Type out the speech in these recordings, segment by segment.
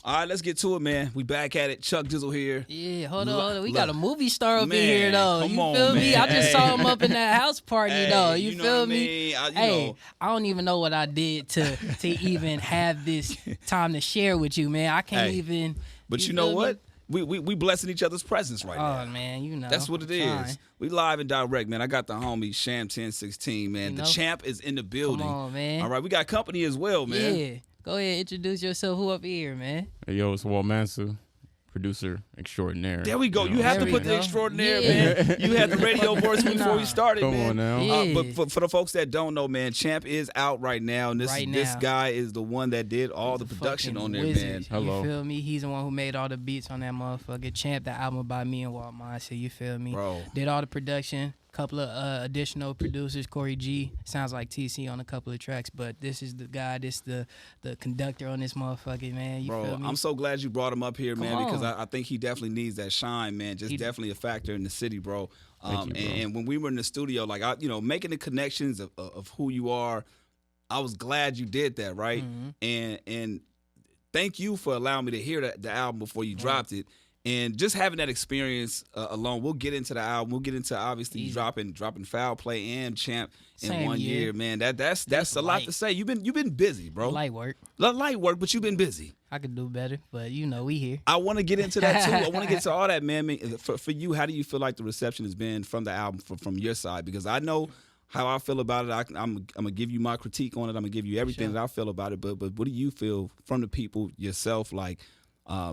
All right, let's get to it, man. We back at it. Chuck Dizzle here. Yeah, hold on. We got a movie star up in here, though. Come you on, feel me? man. I just saw him up in that house party, though. You know feel what me? I mean? I don't even know what I did to even have this time to share with you, man. I can't even. But you know what? We blessing each other's presence right now. Oh, man, you know. That's what it is. We live and direct, man. I got the homie Sham1016, man. The champ is in the building. Come on, man. All right, we got company as well, man. Yeah. Go ahead, introduce yourself. Who up here, man? Hey, yo, it's Walt Mansa, producer extraordinaire. There we go. You have to put the extraordinaire, man. You had the radio voice before we started, man. Come on now. Yeah. But for the folks that don't know, man, Champ is out right now, and this guy is the one that did all the production on there, man. Hello. You feel me? He's the one who made all the beats on that motherfucker. Champ, the album by me and Walt Mansa, you feel me? Bro. Did all the production. Couple of additional producers, Corey G, sounds like TC on a couple of tracks, but this is the guy, this the conductor on this motherfucker, man. You feel me? I'm so glad you brought him up here, man, because I think he definitely needs that shine, man. Just definitely a factor in the city, bro. Thank you, bro. And when we were in the studio, like making the connections of who you are, I was glad you did that, right? Mm-hmm. And thank you for allowing me to hear the album before you dropped it. And just having that experience alone, we'll get into the album. We'll get into obviously dropping Foul Play and Champ in 1 year, man. That's a lot to say. You've been busy, bro. Light work, but you've been busy. I could do better, but we here. I want to get into that too. I want to get to all that, man. For you, how do you feel like the reception has been from the album from your side? Because I know how I feel about it. I'm gonna give you my critique on it. I'm gonna give you everything that I feel about it. But what do you feel from the people yourself? Like.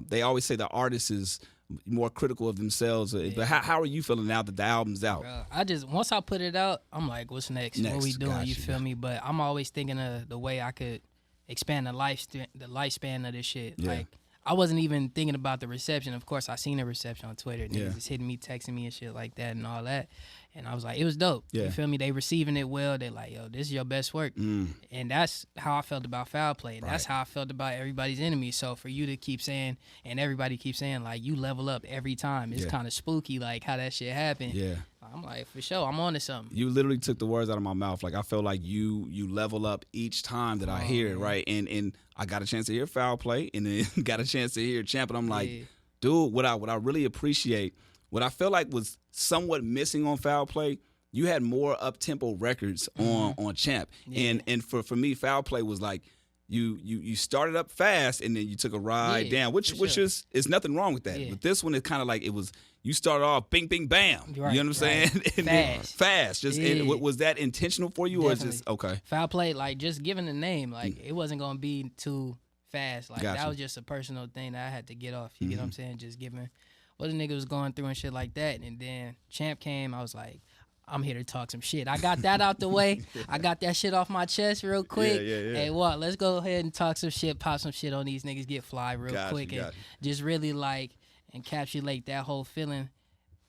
They always say the artist is more critical of themselves. But how are you feeling now that the album's out? Bro, once I put it out, I'm like, what's next? What we doing? Gotcha. You feel me? But I'm always thinking of the way I could expand the lifespan of this shit. Yeah. Like, I wasn't even thinking about the reception. Of course, I seen the reception on Twitter. Niggas is hitting me, texting me and shit like that and all that. And I was like, it was dope. Yeah. You feel me? They receiving it well. They like, yo, this is your best work. And that's how I felt about Foul Play. And that's how I felt about Everybody's Enemy. So for you to keep saying, and everybody keeps saying, like, you level up every time. It's kind of spooky, like, how that shit happened. Yeah. I'm like, for sure, I'm on to something. You literally took the words out of my mouth. Like, I feel like you level up each time that I hear it, right? And I got a chance to hear Foul Play, and then got a chance to hear Champ, and I'm like, dude, what I really appreciate, what I feel like was somewhat missing on Foul Play, you had more up-tempo records on Champ. Yeah. And for me, Foul Play was like, you started up fast and then you took a ride down, which is nothing wrong with that. Yeah. But this one is kind of like it was. You started off bing, bing, bam. Right, you know what I'm saying? And fast. Just and was that intentional for you, Definitely. or just okay? Foul Play, like just giving the name, like it wasn't gonna be too fast. Like that was just a personal thing that I had to get off. You get what I'm saying? Just giving what the nigga was going through and shit like that. And then Champ came, I was like, I'm here to talk some shit. I got that out the way. I got that shit off my chest real quick. Yeah. Hey, Walt, let's go ahead and talk some shit, pop some shit on these niggas, get fly real quick, and just really like encapsulate that whole feeling.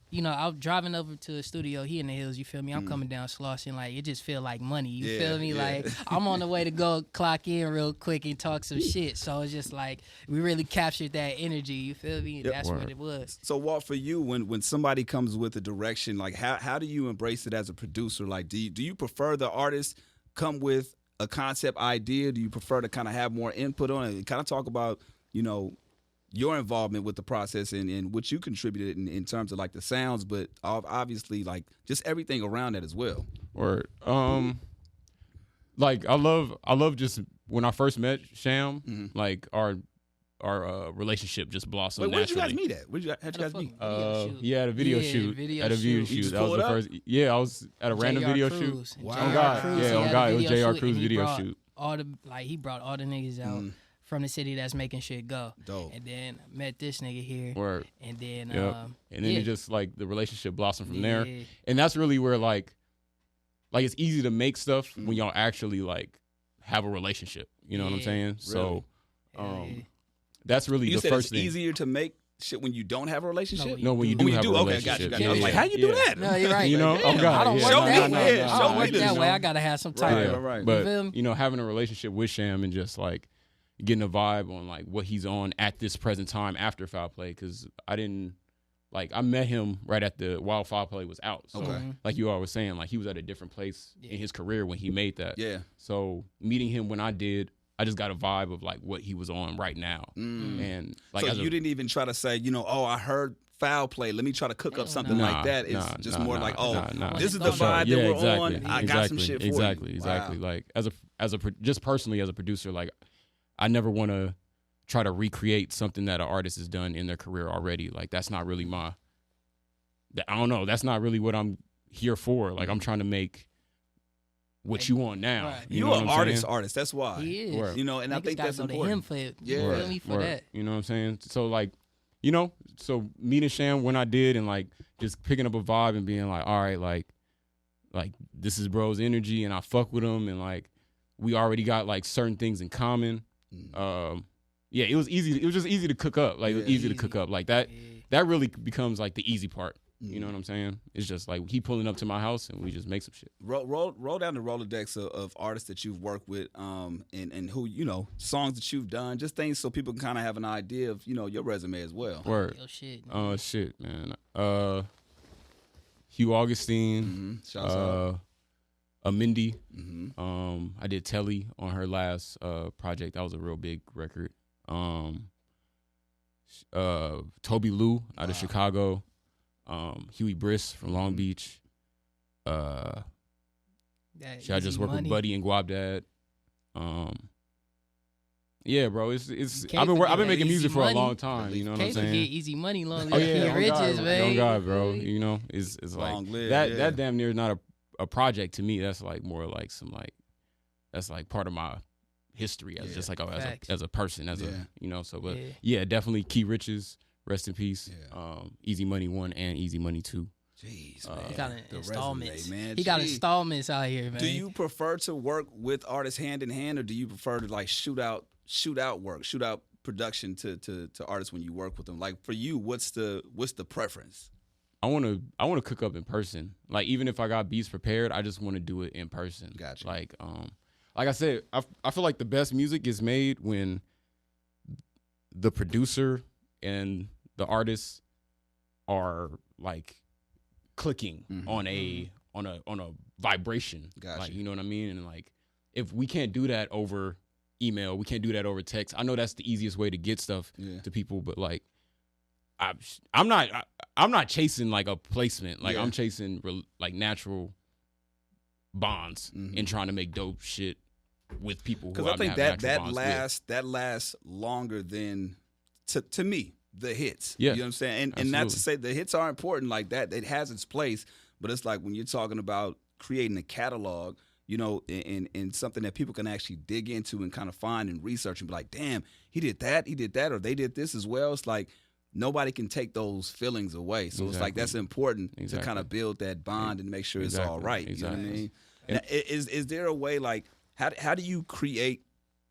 You know, I was driving over to the studio. He in the hills, you feel me? I'm coming down Slauson, like it just feel like money. You feel me? Like I'm on the way to go clock in real quick and talk some shit. So it's just like we really captured that energy. You feel me? Yep. That's what it was. So Walt, for you, when somebody comes with a direction, like how do you embrace it as a producer? Like do you prefer the artist come with a concept idea? Do you prefer to kind of have more input on it? Kind of talk about, you know, your involvement with the process and what you contributed in terms of like the sounds, but obviously like just everything around that as well. Or like I love just when I first met Sham, like our relationship just blossomed. Wait, where did you guys meet at? How'd you guys meet? He had a video shoot. At a video shoot. That was the first. Yeah, I was at a random video shoot. Wow. Oh God. Yeah, oh God. It was JR Cruz video shoot. He brought all the niggas out from the city that's making shit go. Dope. And then met this nigga here. Word. And then and then it just like the relationship blossomed from there. And that's really where like it's easy to make stuff when y'all actually like have a relationship. You know what I'm saying? Really? So that's really you the said first it's thing. easier to make shit when you don't have a relationship? No, when you do have a relationship. Okay, I was like, how you do that? No, you're right. You know, oh God, I don't work Show that me, way. yeah, I show don't me work this, that you way. know? I gotta have some type of Right. But you know, having a relationship with Sham and just like getting a vibe on like what he's on at this present time after Foul Play, because I met him right at while Foul Play was out. So like you all were saying, like he was at a different place in his career when he made that. Yeah. So meeting him when I did I just got a vibe of like what he was on right now. And like, so you didn't even try to say, I heard Foul Play, let me try to cook up something like that. It's just more like, this is the vibe that we're on. I got some shit for you. Exactly. Wow. Like just personally as a producer, like I never want to try to recreate something that an artist has done in their career already. Like that's not really I don't know. That's not really what I'm here for. Like I'm trying to make what you want now. Right. You're an artist. That's why. He is. And I think that's important. Him for that. You know what I'm saying? So like, so meeting Sham when I did and like just picking up a vibe and being like, all right, like this is bro's energy and I fuck with him and like we already got like certain things in common. It was easy. It was just easy to cook up. Like it was easy to cook up. Like that really becomes like the easy part. You know what I'm saying? It's just like he pulling up to my house and we just make some shit. Roll down the Rolodex of artists that you've worked with, and who songs that you've done, just things so people can kind of have an idea of your resume as well. Word. Shit, man. Hugh Augustine. Shouts out. Mindy. I did Telly on her last project. That was a real big record. Toby Lou out of Chicago. Huey Briss from Long Beach. I just worked with Buddy and Guap Dad. Yeah, bro. I've been making music for a long time. You know what I'm saying? Easy Money, long live riches, man. Oh God, bro. It's like that damn near is not a project to me. That's like more like that's like part of my history as just like as a person, definitely Key Riches. Rest in peace. Yeah. Easy Money 1 and Easy Money 2. Jeez, man. He got installments. Resume, man. He got installments out here, man. Do you prefer to work with artists hand in hand, or do you prefer to like shoot out production to artists when you work with them? Like for you, what's the preference? I want to cook up in person. Like even if I got beats prepared, I just want to do it in person. Gotcha. Like I said, I feel like the best music is made when the producer and the artists are like clicking on a vibration. Gotcha. Like, you know what I mean? And like if we can't do that over email, we can't do that over text. I know that's the easiest way to get stuff to people, but like I'm not chasing like a placement. Like I'm chasing like natural bonds and trying to make dope shit with people. Because I think that lasts longer than to me the hits. Yeah, you know what I'm saying. And not to say the hits are important like that. It has its place, but it's like when you're talking about creating a catalog, and something that people can actually dig into and kind of find and research and be like, damn, he did that, or they did this as well. It's like nobody can take those feelings away. So it's like that's important to kind of build that bond and make sure it's all right. You know what I mean? Now, is there a way like how do you create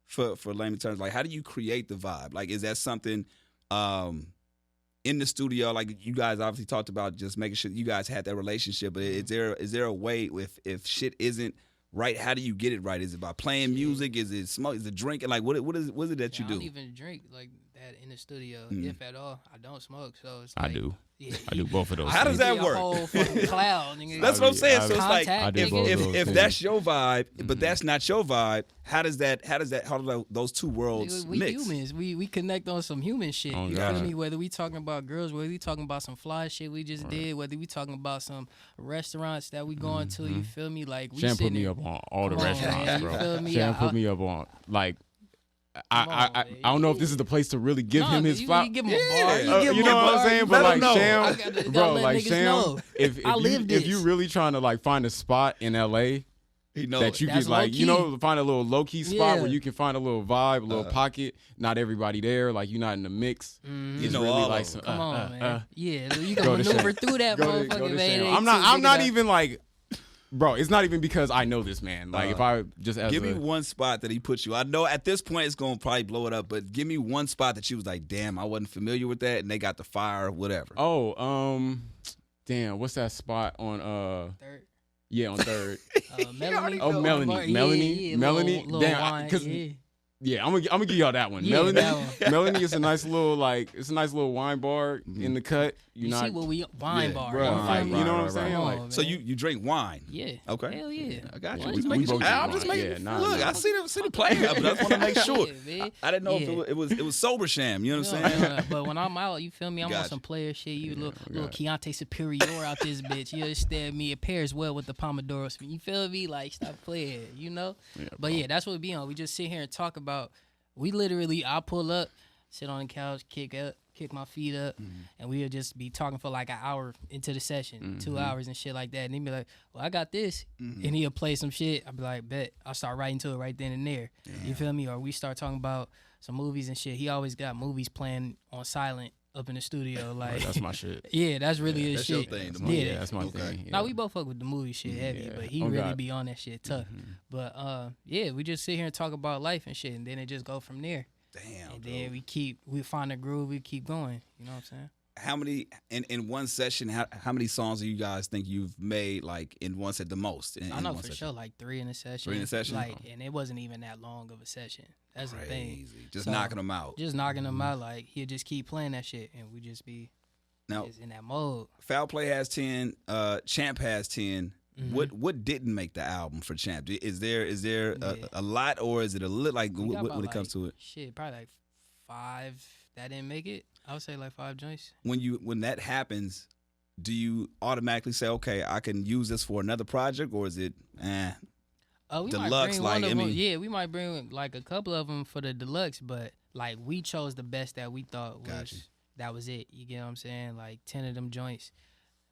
for layman terms, like how do you create the vibe? Like is that something in the studio, like you guys obviously talked about just making sure you guys had that relationship, but is there a way if shit isn't right, how do you get it right? Is it by playing music? Is it smoke? Is it drinking? Like what is it that you do? I don't even drink like that in the studio, if at all. I don't smoke, so it's like, I do. Yeah. I do both of those. How does that work? Whole fucking cloud, nigga. That's what I'm saying. So it's like if things. That's your vibe, but that's not your vibe. How do those two worlds we mix? Humans. We connect on some human shit. Oh, you feel me? Whether we talking about girls, whether we talking about some fly shit we just did, whether we talking about some restaurants that we going to, you feel me? Like we Sham put me up on all the restaurants, man, bro. You feel me? Sham put me up on like. I don't know if this is the place to really give him his spot. You give him a bar. You know what I'm saying? But like Sham, bro, like Sham, if you really trying to like find a spot in LA that you could like, find a little low key spot where you can find a little vibe, a little pocket. Not everybody there, like you're not in the mix. It's really like some. Come on, man. Yeah, you can maneuver through that motherfucker, man. I'm not even like. Bro, it's not even because I know this man. Like, if I just give me one spot that he put you. I know at this point it's gonna probably blow it up, but give me one spot that you was like, damn, I wasn't familiar with that, and they got the fire or whatever. Oh, damn, what's that spot on Third? Yeah, on Third. Melanie. Oh, Melanie. Yeah, Melanie. little Damn, because Yeah, I'm gonna give y'all that one. Yeah, Melanie is a nice little wine bar in the cut. You see what we wine bar, bro? Like, you know what I'm saying? Like, so you drink wine? Yeah. Okay. Hell yeah. I got you. I'm just making. Look, I see the player, but I just want to make sure. Yeah, I didn't know if it was sober Sham. You know what I'm saying? But when I'm out, you feel me? I'm on some player shit. You little Chianti Superior out this bitch. You understand me? It pairs well with the Pomodoros. You feel me? Like, stop playing. You know? Yeah, but yeah, that's what we be on. We just sit here and talk about. We literally, I pull up, sit on the couch, kick my feet up, and we'll just be talking for like an hour into the session, 2 hours and shit like that. And he'll be like, well, I got this. And he'll play some shit. I'll be like, bet. I'll start writing to it right then and there. Damn. You feel me? Or we start talking about some movies and shit. He always got movies playing on silent up in the studio. Like, that's my shit. Yeah, that's really his shit. Your thing, yeah, that's my thing. Yeah. Now, we both fuck with the movie shit heavy, but he really be on that shit tough. But yeah, we just sit here and talk about life and shit, and then it just go from there. Damn. And then we find a groove, we keep going. You know what I'm saying? How many in one session? How many songs do you guys think you've made like in one set the most? I know for sure like 3 in a session. 3 in a session, like, and it wasn't even that long of a session. That's the thing. Just knocking them out. Just knocking them out. Like he'll just keep playing that shit, and we just be just in that mode. Foul Play has 10. Champ has 10. What didn't make the album for Champ? Is there a lot, or is it a little like when it comes to it? Shit, probably like 5 that didn't make it. I would say like 5 joints. When that happens, do you automatically say, okay, I can use this for another project, or is it deluxe? Like, I mean, yeah, we might bring like a couple of them for the deluxe, but like we chose the best that we thought that was it. You get what I'm saying? Like 10 of them joints.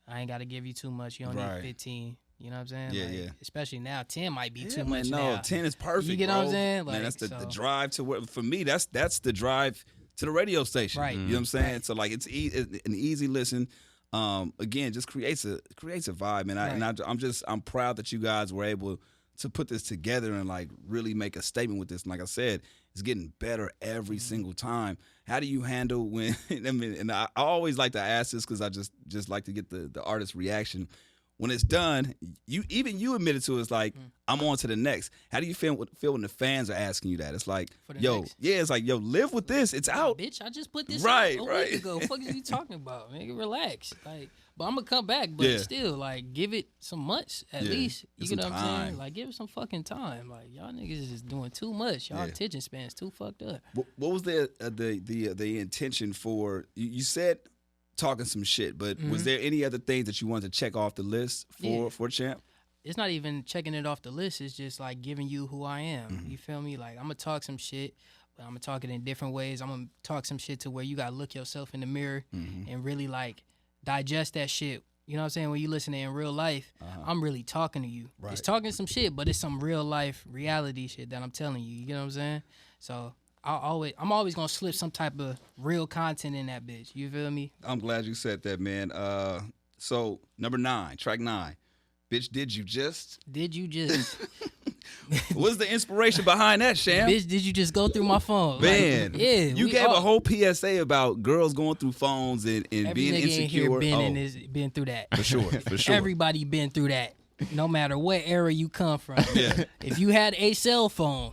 I ain't got to give you too much. You don't need 15. You know what I'm saying? Yeah, like, yeah. Especially now, 10 might be too much. No, now. 10 is perfect. You get what I'm saying? Like, man, that's the drive to where. For me, that's the drive to the radio station. Right. You know what I'm saying? Right. So like, it's an easy listen. Again, just creates a vibe, and I'm proud that you guys were able to put this together and like really make a statement with this. And like I said, it's getting better every single time. How do you handle when? And I always like to ask this because I just like to get the artist's reaction. When it's done, you admitted to it, it's like, I'm on to the next. How do you feel when the fans are asking you that? It's like, it's like, live with this. It's out. Bitch, I just put this out a week ago. What the fuck are you talking about, nigga? Relax. Like, but I'm gonna come back, but still, like, give it some months at least. You get what I'm saying? Like, give it some fucking time. Like, y'all niggas is just doing too much. Y'all attention span's too fucked up. What was the intention for? You said talking some shit, but was there any other things that you wanted to check off the list for Champ? It's not even checking it off the list. It's just like giving you who I am. You feel me? Like, I'm gonna talk some shit, but I'm gonna talk it in different ways. I'm gonna talk some shit to where you gotta look yourself in the mirror and really like digest that shit. You know what I'm saying? When you listen to it in real life, I'm really talking to you. Right. It's talking some shit, but it's some real life reality shit that I'm telling you. You get what I'm saying? So I'm always gonna slip some type of real content in that bitch. You feel me? I'm glad you said that, man. So number 9, track 9, bitch, did you just? What's the inspiration behind that, Sham? Bitch, did you just go through my phone? Man, like, you gave a whole PSA about girls going through phones and being insecure. Been through that. For sure. Everybody been through that. No matter what era you come from. If you had a cell phone,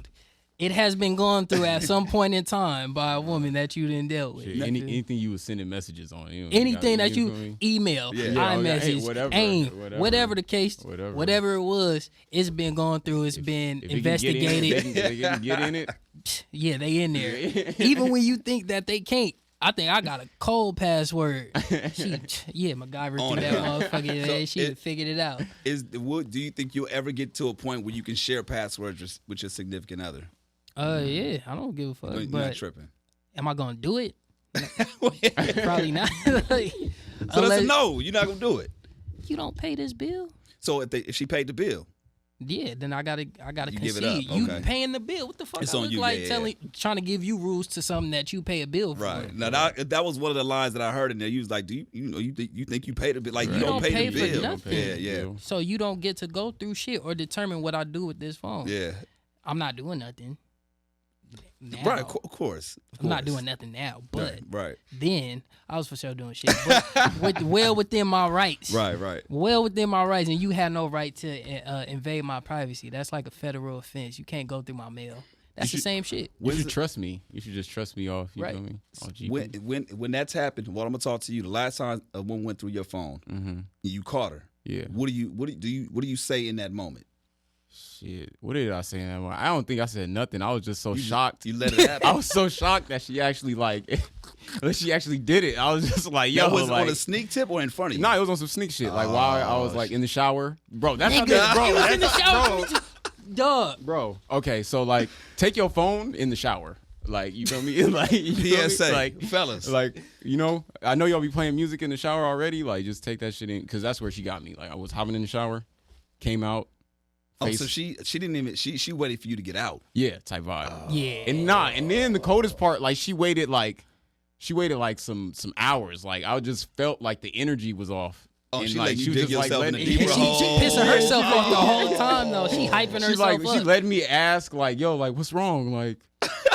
it has been gone through at some point in time by a woman that you didn't deal with. Shit, anything you was sending messages on. Anything that you email, iMessage, AIM, whatever the case, whatever it was, it's been going through. It's been investigated. They can get in it. Yeah, they in there. Even when you think that they can't. I think I got a cold password. MacGyver through that motherfucker. She figured it out. Do you think you'll ever get to a point where you can share passwords with your significant other? Yeah, I don't give a fuck. You're not tripping. Am I gonna do it? Probably not. So that's a no. You're not gonna do it. You don't pay this bill. So if she paid the bill, then I gotta concede. Give it up. Okay. You paying the bill? What the fuck? It's I on look you. Like trying to give you rules to something that you pay a bill for. Right. Now that was one of the lines that I heard in there. You was like, you think you paid the bill? Like, you don't pay the bill. For nothing. Yeah. So you don't get to go through shit or determine what I do with this phone. Yeah. I'm not doing nothing. Now. Right, of course. I'm not doing nothing now, but right. Then I was for sure doing shit, but well within my rights. Right. Well within my rights, and you had no right to invade my privacy. That's like a federal offense. You can't go through my mail. That's the same shit. You should trust me. You should just trust me off. You feel me? When that's happened, well, I'm gonna talk to you. The last time a woman went through your phone, you caught her. Yeah. What do you say in that moment? Shit. What did I say in that moment? I don't think I said nothing. I was just so shocked. You let it happen. I was so shocked that she actually did it. I was just like, yo, that was like, on a sneak tip or in front of you? No, it was on some sneak shit. Like while I was like in the shower, bro. That's how Nigga, bro. he was in the shower. Dog. Bro. Okay, so like, take your phone in the shower. Like, you feel me? Like, PSA, like, fellas. Like, you know, I know y'all be playing music in the shower already. Like, just take that shit in, because that's where she got me. Like, I was hopping in the shower, came out. Oh, so she didn't even she waited for you to get out. Yeah, type vibe. Yeah. And then the coldest part, like she waited like some hours. Like I just felt like the energy was off. Oh, and she like let you dig yourself in a She deeper hole. pissing herself off the whole time though. She hyping herself up. She let me ask like, yo, like what's wrong? Like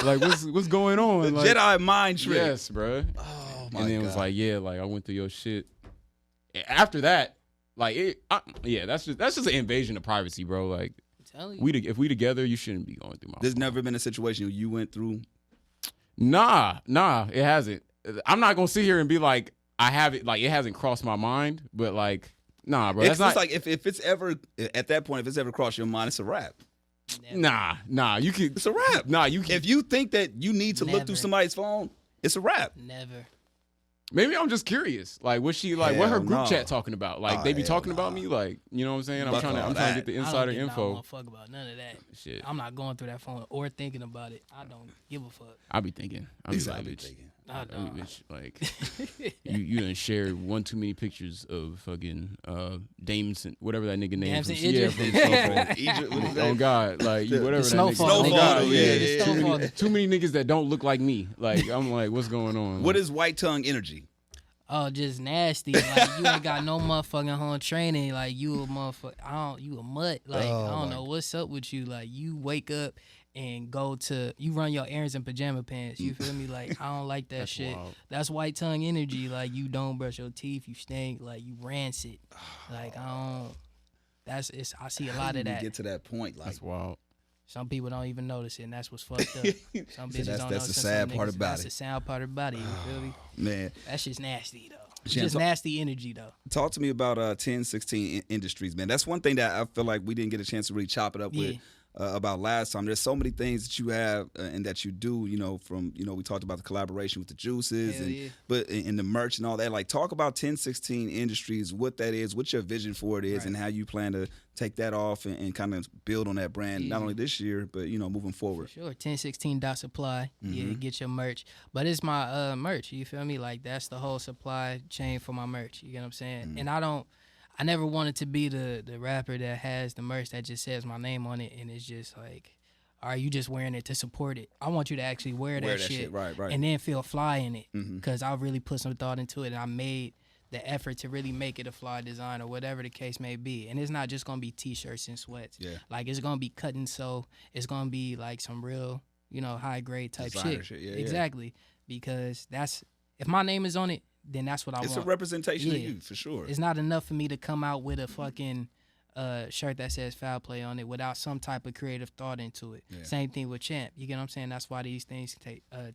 what's going on? The like, Jedi mind trick. Yes, bro. Oh my And then God. it was like, yeah, like I went through your shit. After that, like that's just an invasion of privacy, bro. Like if we together, you shouldn't be going through my There's phone. never been a situation you went through. Nah, it hasn't. I'm not gonna sit here and be like, I have it, like it hasn't crossed my mind, but like, nah, bro. It's like if it's ever at that point, if it's ever crossed your mind, it's a wrap. Never. Nah, you can. It's a wrap. Nah, you can. If you think that you need to look through somebody's phone, it's a wrap. Never. Maybe I'm just curious. Like, what's she like? What her group no. chat talking about? Like, they be talking about me. Like, you know what I'm saying? I'm trying to get the insider I don't info. fuck about none of that. Shit. I'm not going through that phone or thinking about it. I don't give a fuck. I be thinking. I be like, bitch. I don't. Bitch, like, you done shared one too many pictures of fucking Dameson, whatever that nigga name is. Yeah, from Snowfall. Oh God, like whatever that nigga. Snowfall. Yeah, too many niggas that don't look like me. Like I'm like, what's going on? What is white tongue energy? Oh, just nasty. Like you ain't got no motherfucking home training. Like you a motherfucker. You a mutt. Like I don't know what's up with you. Like you wake up and you run your errands in pajama pants. You feel me? Like I don't like that shit. Wild. That's white tongue energy. Like you don't brush your teeth. You stink. Like you rancid. Like I don't. I see a lot of that. Get to that point. Like That's wild. Some people don't even notice it, and that's what's fucked up. Some bitches don't know. That's the sad part about That's the sad part about it. You feel me? Man, That shit's nasty though. It's just nasty energy though. talk to me about 1016 Industries, man. That's one thing that I feel like we didn't get a chance to really chop it up with about last time. There's so many things that you have and that you do, you know, from, you know, we talked about the collaboration with the juices but in the merch and all that. Like, talk about 1016 Industries, what that is, what your vision for it is, and how you plan to take that off and kind of build on that brand, not only this year, but, you know, moving forward. For sure. 1016.supply. Yeah, get your merch. But it's my merch, you feel me? Like, that's the whole supply chain for my merch. You get what I'm saying? And I never wanted to be the rapper that has the merch that just says my name on it, and it's just like, are you just wearing it to support it? I want you to actually wear that shit. Right. And then feel fly in it, because I really put some thought into it, and I made the effort to really make it a fly design or whatever the case may be. And it's not just gonna be t-shirts and sweats. Yeah. Like, it's gonna be cut and sew. It's gonna be like some real, you know, high grade type shit. Yeah, exactly. Because if my name is on it, then that's what I want. It's a representation of you, for sure. It's not enough for me to come out with a fucking shirt that says foul play on it without some type of creative thought into it. Yeah. Same thing with Champ. You get what I'm saying? That's why these things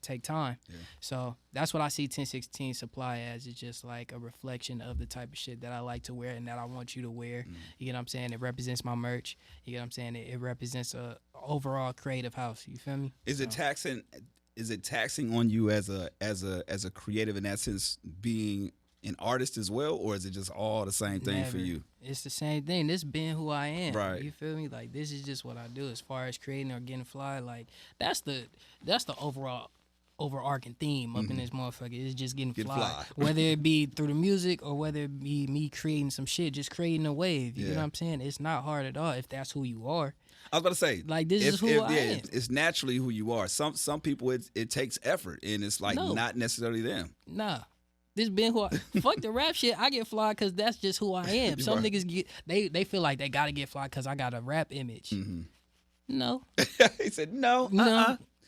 take time. Yeah. So that's what I see 1016 Supply as. It's just like a reflection of the type of shit that I like to wear and that I want you to wear. You get what I'm saying? It represents my merch. You get what I'm saying? It represents a overall creative house. You feel me? Is it taxing? Is it taxing on you as a creative, in that sense, being an artist as well, or is it just all the same thing for you? It's the same thing. This being who I am. Right. You feel me? Like, this is just what I do as far as creating or getting fly. Like, that's the overall overarching theme up in this motherfucker. It's just getting fly. Whether it be through the music or whether it be me creating some shit, just creating a wave. You know what I'm saying? It's not hard at all if that's who you are. I was about to say, like, this is who I am. It's naturally who you are. Some people it takes effort, and it's like not necessarily them. Nah. This been who fuck the rap shit. I get fly because that's just who I am. Some niggas they feel like they gotta get fly because I got a rap image. No. He said no.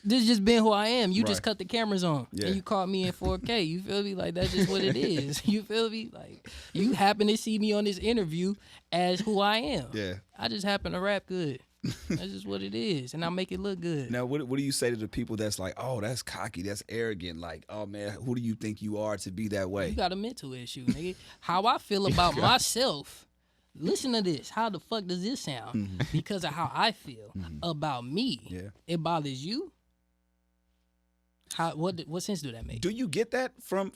This just been who I am. You just cut the cameras on and you caught me in 4K. You feel me? Like, that's just what it is. You feel me? Like, you happen to see me on this interview as who I am. Yeah. I just happen to rap good. That's just what it is, and I make it look good. Now, what do you say to the people that's like, oh, that's cocky, that's arrogant, like, oh man, who do you think you are to be that way? You got a mental issue, nigga. How I feel about myself. Listen to this. How the fuck does this sound? Because of how I feel about me. Yeah. It bothers you. What sense do that make? Do you get that from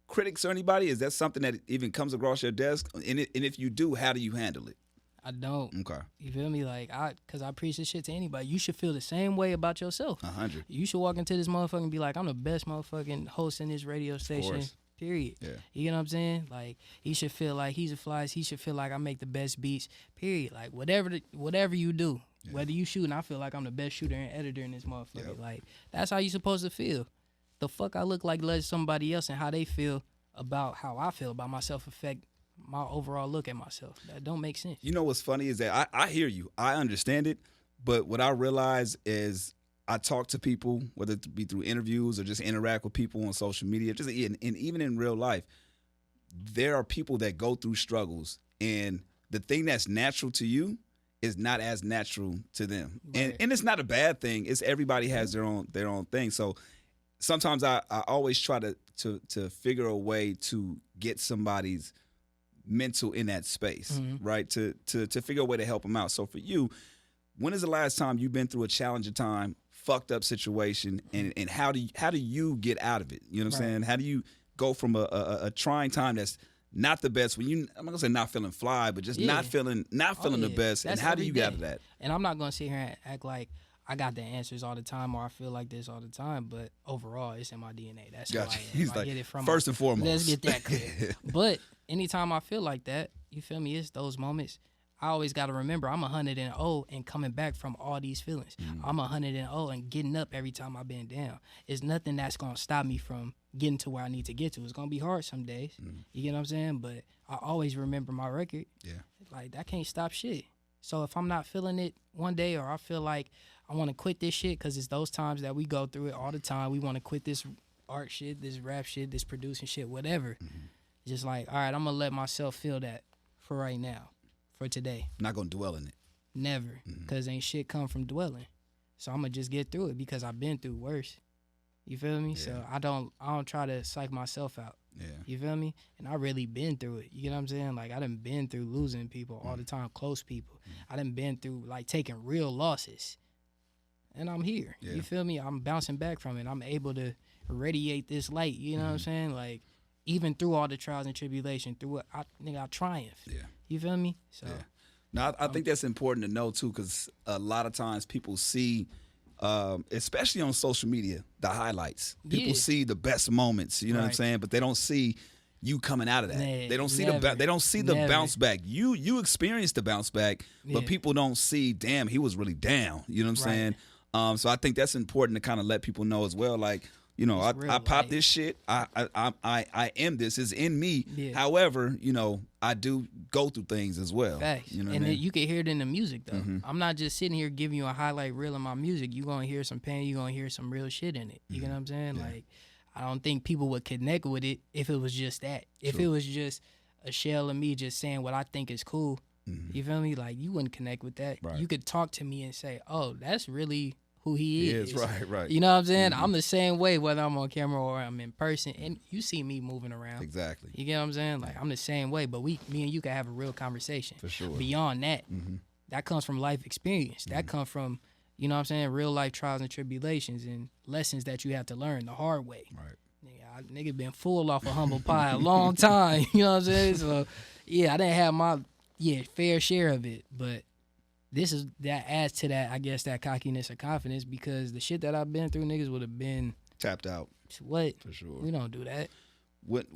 critics or anybody? Is that something that even comes across your desk? And if you do, how do you handle it? I don't. Okay. You feel me? Like, because I preach this shit to anybody. You should feel the same way about yourself. 100. You should walk into this motherfucker and be like, I'm the best motherfucking host in this radio station. Period. Yeah. You know what I'm saying? Like, he should feel like he's a flies. He should feel like I make the best beats. Period. Like, whatever you do, whether you shoot, and I feel like I'm the best shooter and editor in this motherfucker. Yep. Like, that's how you supposed to feel. The fuck I look like let somebody else and how they feel about how I feel about myself affect my overall look at myself. That don't make sense. You know what's funny is that I hear you. I understand it. But what I realize is I talk to people, whether it be through interviews or just interact with people on social media, just and even in real life, there are people that go through struggles, and the thing that's natural to you is not as natural to them. Right. And it's not a bad thing. It's everybody has their own thing. So sometimes I always try to figure a way to get somebody's mental in that space, right? To figure a way to help them out. So for you, when is the last time you've been through a challenging time, fucked up situation, and how do you get out of it? You know what I'm saying? How do you go from a trying time that's not the best when you, I'm not gonna say not feeling fly, but just not feeling the best, and how do you get out of that? And I'm not gonna sit here and act like I got the answers all the time or I feel like this all the time, but overall it's in my DNA. That's who I am. He's I get it from first and foremost. Let's get that clear. But anytime I feel like that, you feel me, it's those moments. I always got to remember I'm 100-0 and coming back from all these feelings. I'm 100-0 and getting up every time I've been down. It's nothing that's going to stop me from getting to where I need to get to. It's going to be hard some days. You get what I'm saying? But I always remember my record. Yeah. Like, that can't stop shit. So if I'm not feeling it one day, or I feel like I want to quit this shit, because it's those times that we go through it all the time. We want to quit this art shit, this rap shit, this producing shit, whatever. Just like, all right, I'm going to let myself feel that for right now. For today. Not gonna dwell in it. Never. Because ain't shit come from dwelling. So I'm gonna just get through it because I've been through worse. You feel me? Yeah. So I don't try to psych myself out. Yeah. You feel me? And I really been through it. You get what I'm saying? Like, I done been through losing people all the time, close people. I done been through like taking real losses. And I'm here. Yeah. You feel me? I'm bouncing back from it. I'm able to radiate this light. You know what I'm saying? Like, even through all the trials and tribulation, through it, I triumphed. Yeah. You feel me? So, yeah. Now, I think that's important to know, too, because a lot of times people see, especially on social media, the highlights. People see the best moments, you know what I'm saying? But they don't see you coming out of that. They don't see the bounce back. You experienced the bounce back, but people don't see, damn, he was really down. You know what I'm saying? So I think that's important to kind of let people know as well, like, you know, I pop this shit. I am this. It's in me. Yeah. However, you know, I do go through things as well. Facts. You know and you can hear it in the music, though. I'm not just sitting here giving you a highlight reel of my music. You're going to hear some pain. You're going to hear some real shit in it. You know what I'm saying? Yeah. Like, I don't think people would connect with it if it was just that. If it was just a shell of me just saying what I think is cool, you feel me? Like, you wouldn't connect with that. Right. You could talk to me and say, oh, that's really who he is. Right. You know what I'm saying? I'm the same way whether I'm on camera or I'm in person, and you see me moving around. Exactly. You get what I'm saying? Like, I'm the same way, but me and you can have a real conversation. For sure. Beyond that, that comes from life experience. That comes from, you know what I'm saying, real life trials and tribulations and lessons that you have to learn the hard way. Right. Nigga been full off of humble pie a long time. You know what I'm saying? So, yeah, I didn't have my fair share of it, but that adds to that, I guess, that cockiness or confidence, because the shit that I've been through, niggas would have been tapped out. What? For sure. We don't do that. What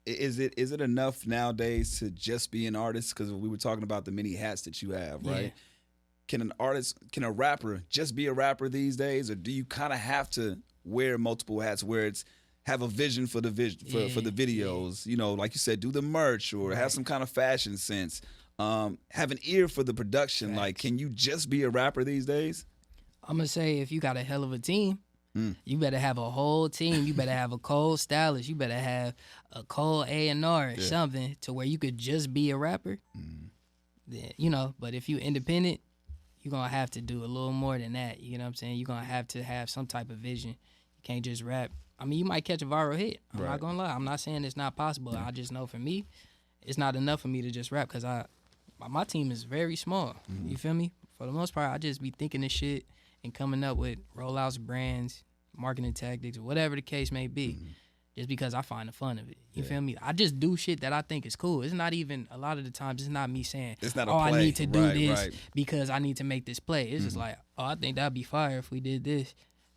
is it enough nowadays to just be an artist? Because we were talking about the many hats that you have, right? Yeah. Can a rapper just be a rapper these days, or do you kind of have to wear multiple hats where it's have a vision for the for the videos, you know, like you said, do the merch or have some kind of fashion sense? Have an ear for the production. Facts. Like, can you just be a rapper these days? I'm gonna say, if you got a hell of a team, you better have a whole team. You better have a cold stylist. You better have a cold A&R or something to where you could just be a rapper. then, you know, but if you independent, you're going to have to do a little more than that. You know what I'm saying? You're going to have some type of vision. You can't just rap. I mean, you might catch a viral hit. I'm not going to lie. I'm not saying it's not possible. I just know for me, it's not enough for me to just rap because my team is very small. Mm-hmm. You feel me? For the most part, I just be thinking of shit and coming up with rollouts, brands, marketing tactics, whatever the case may be. Mm-hmm. Just because I find the fun of it. You feel me? I just do shit that I think is cool. It's not even, a lot of the times, it's not me saying, it's not a play. I need to do this because I need to make this play. It's just like, I think that'd be fire if we did this.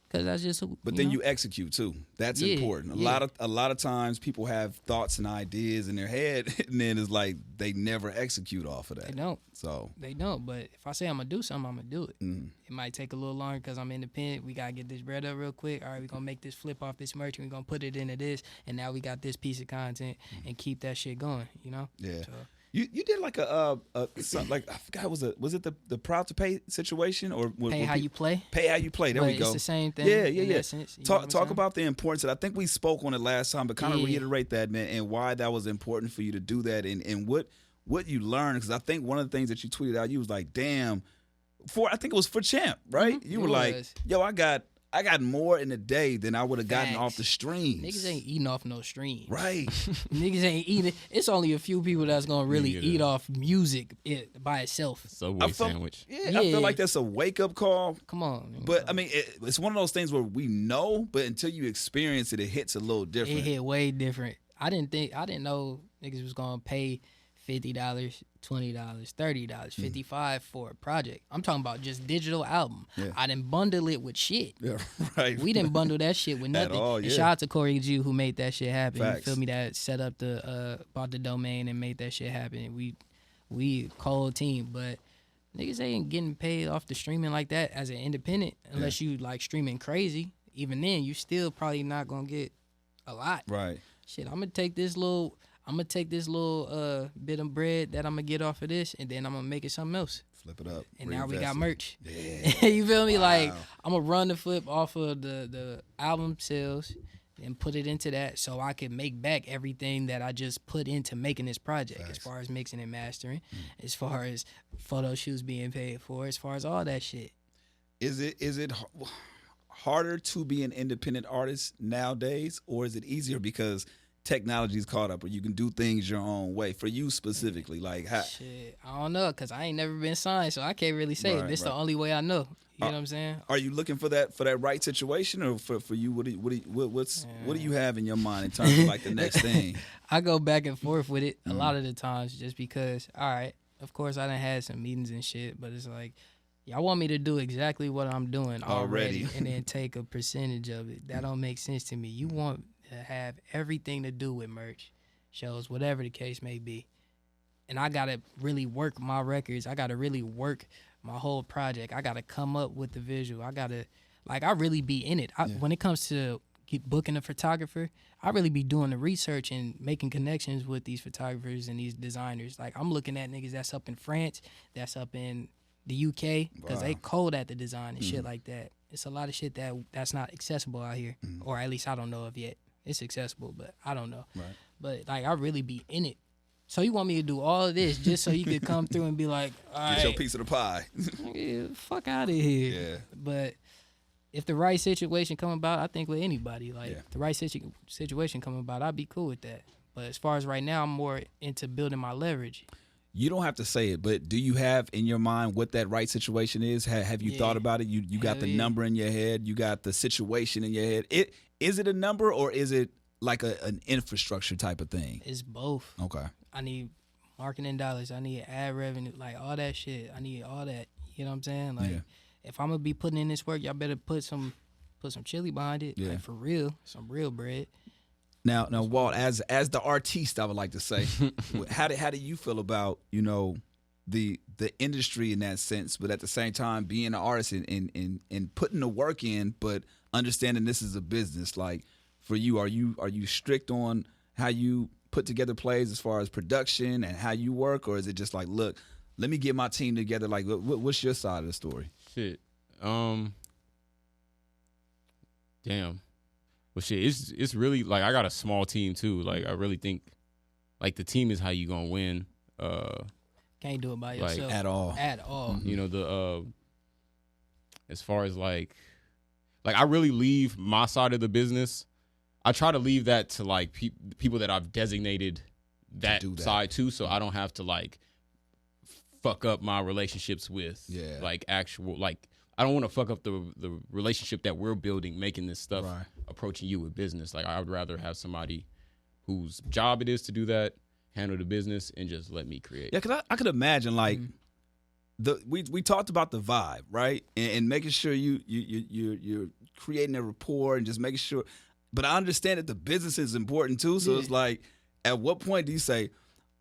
Because that's just. But then you execute too. That's important. A lot of times people have thoughts and ideas in their head, and then it's like they never execute off of that. They don't. So they don't. But if I say I'm gonna do something, I'm gonna do it. Mm-hmm. It might take a little longer because I'm independent. We gotta get this bread up real quick. All right, we're gonna make this flip off this merch, and we're gonna put it into this, and now we got this piece of content, and keep that shit going. You know? Yeah. So, You did like a like I forgot was it the Proud to Pay situation or Pay How You Play? Pay How You Play. There we go. It's the same thing. Yeah. Talk about the importance. I think we spoke on it last time, but kind of reiterate that, man, and why that was important for you to do that, and what you learned. Because I think one of the things that you tweeted out, you was like, damn, I think it was for Champ, right? Mm-hmm. You were like, yo, I got more in a day than I would have gotten off the streams. Niggas ain't eating off no streams. Right. Niggas ain't eating. It's only a few people that's going to really eat off music by itself. Subway sandwich. Yeah, I feel like that's a wake-up call. Come on. Man. But, I mean, it's one of those things where we know, but until you experience it, it hits a little different. It hit way different. I didn't know niggas was going to pay $50, $20, $30, $55 for a project. I'm talking about just digital album. Yeah. I didn't bundle it with shit. Yeah, right. We didn't bundle that shit with nothing. At all, and shout out to Corey G who made that shit happen. Facts. You feel me? That set up bought the domain and made that shit happen. We cold team, but niggas ain't getting paid off the streaming like that as an independent unless you like streaming crazy. Even then, you still probably not gonna get a lot. Right. Shit, I'm gonna take this little bit of bread that I'm gonna get off of this, and then I'm gonna make it something else. Flip it up. And now we got merch. Yeah. You feel me? Wow. Like, I'm gonna run the flip off of the album sales and put it into that so I can make back everything that I just put into making this project. Facts. As far as mixing and mastering, as far as photo shoots being paid for, as far as all that shit. Is it harder to be an independent artist nowadays, or is it easier because technology's caught up, or you can do things your own way? For you specifically, like how? Shit, I don't know, cause I ain't never been signed, so I can't really say. This the only way I know. You know what I'm saying? Are you looking for that right situation, or for you? What do you have in your mind in terms of like the next thing? I go back and forth with it a lot of the times, just because. All right, of course I done had some meetings and shit, but it's like, y'all want me to do exactly what I'm doing already and then take a percentage of it. That don't make sense to me. You want to have everything to do with merch, shows, whatever the case may be. And I got to really work my records. I got to really work my whole project. I got to come up with the visual. I got to, I really be in it. When it comes to booking a photographer, I really be doing the research and making connections with these photographers and these designers. Like, I'm looking at niggas that's up in France, that's up in the UK, because they cold at the design and shit like that. It's a lot of shit that's not accessible out here, or at least I don't know of yet. It's accessible, but I don't know. Right. But I really be in it. So you want me to do all of this just so you could come through and be like, all right, get your piece of the pie. Fuck out of here. Yeah. But if the right situation come about, I think with anybody, the right situation come about, I'd be cool with that. But as far as right now, I'm more into building my leverage. You don't have to say it, but do you have in your mind what that right situation is? Have you thought about it? You got the number in your head. You got the situation in your head. Is it a number, or is it like an infrastructure type of thing? It's both. Okay. I need marketing dollars. I need ad revenue, all that shit. I need all that. You know what I'm saying? If I'm gonna be putting in this work, y'all better put some chili behind it. Yeah. For real, some real bread. Now, Walt, as the artiste, I would like to say, how do you feel about the industry in that sense, but at the same time being an artist and putting the work in, but understanding this is a business? Like, for you, are you strict on how you put together plays as far as production and how you work, or is it just like, look, let me get my team together? Like, what's your side of the story? Shit, damn. Well, shit, it's really I got a small team too. I really think the team is how you gonna win. Can't do it by yourself. At all. At all. You know, as far as like I really leave my side of the business. I try to leave that to like people that I've designated that side to, so I don't have to like fuck up my relationships with like actual like I don't want to fuck up the relationship that we're building, making this stuff, approaching you with business. Like I would rather have somebody whose job it is to do that, handle the business, and just let me create. Yeah, because I could imagine like we talked about the vibe, right, and making sure you're creating a rapport and just making sure. But I understand that the business is important too. So it's like, at what point do you say,